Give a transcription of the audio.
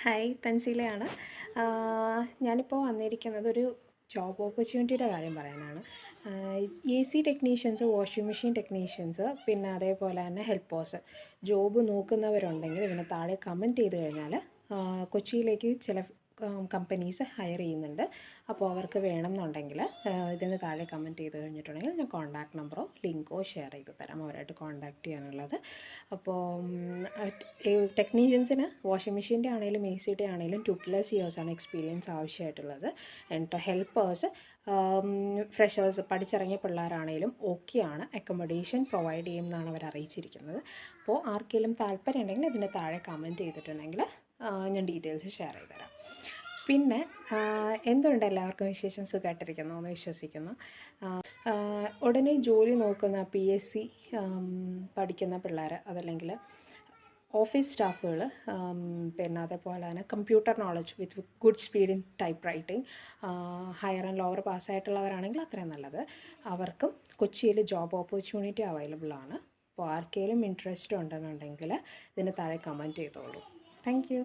Hi, തൻസീലയാണ്. ഞാനിപ്പോൾ വന്നിരിക്കുന്നത് ഒരു ജോബ് ഓപ്പർച്യൂണിറ്റിയുടെ കാര്യം പറയാനാണ്. AC technicians, washing machine technicians, പിന്നെ അതേപോലെ തന്നെ ഹെൽപ്പേഴ്സ് ജോബ് നോക്കുന്നവരുണ്ടെങ്കിൽ ഇതിന് താഴെ കമൻറ്റ് ചെയ്ത് കഴിഞ്ഞാൽ കൊച്ചിയിലേക്ക് ചില കമ്പനീസ് ഹയർ ചെയ്യുന്നുണ്ട്. അപ്പോൾ അവർക്ക് വേണം എന്നുണ്ടെങ്കിൽ ഇതിന് താഴെ കമൻറ്റ് ചെയ്ത് കഴിഞ്ഞിട്ടുണ്ടെങ്കിൽ ഞാൻ കോൺടാക്ട് നമ്പറോ ലിങ്കോ ഷെയർ ചെയ്ത് തരാം, അവരായിട്ട് കോൺടാക്ട് ചെയ്യാനുള്ളത്. അപ്പോൾ ടെക്നീഷ്യൻസിന് വാഷിംഗ് മെഷീൻ്റെ ആണെങ്കിലും AC ആണെങ്കിലും 2+ ഇയേഴ്സാണ് എക്സ്പീരിയൻസ് ആവശ്യമായിട്ടുള്ളത്. എന്നിട്ട് ഹെൽപ്പേഴ്സ് ഫ്രഷേഴ്സ് പഠിച്ചിറങ്ങിയ പിള്ളേരാണെങ്കിലും ഓക്കെയാണ്, അക്കോമഡേഷൻ പ്രൊവൈഡ് ചെയ്യും എന്നാണ് അവർ അറിയിച്ചിരിക്കുന്നത്. അപ്പോൾ ആർക്കെങ്കിലും താല്പര്യം ഉണ്ടെങ്കിൽ ഇതിന് താഴെ കമൻറ്റ് ചെയ്തിട്ടുണ്ടെങ്കിൽ ഞാൻ ഡീറ്റെയിൽസ് ഷെയർ ചെയ്ത് തരാം. പിന്നെ എന്തുണ്ട്, എല്ലാവർക്കും വിശേഷം? സുഖമായിട്ടിരിക്കുന്നു എന്ന് വിശ്വസിക്കുന്നു. ഉടനെ ജോലി നോക്കുന്ന PSC പഠിക്കുന്ന പിള്ളേർ, അതല്ലെങ്കിൽ ഓഫീസ് സ്റ്റാഫുകൾ, പിന്നെ അതേപോലെ തന്നെ computer knowledge with good speed in type writing, higher and lower പാസ്സായിട്ടുള്ളവരാണെങ്കിൽ അത്രയും നല്ലത്. അവർക്കും കൊച്ചിയിൽ ജോബ് ഓപ്പർച്യൂണിറ്റി അവൈലബിൾ ആണ്. അപ്പോൾ ആർക്കെങ്കിലും ഇൻട്രസ്റ്റ് ഉണ്ടെന്നുണ്ടെങ്കിൽ ഇതിന് താഴെ കമൻറ്റ് ചെയ്തോളൂ. Thank you.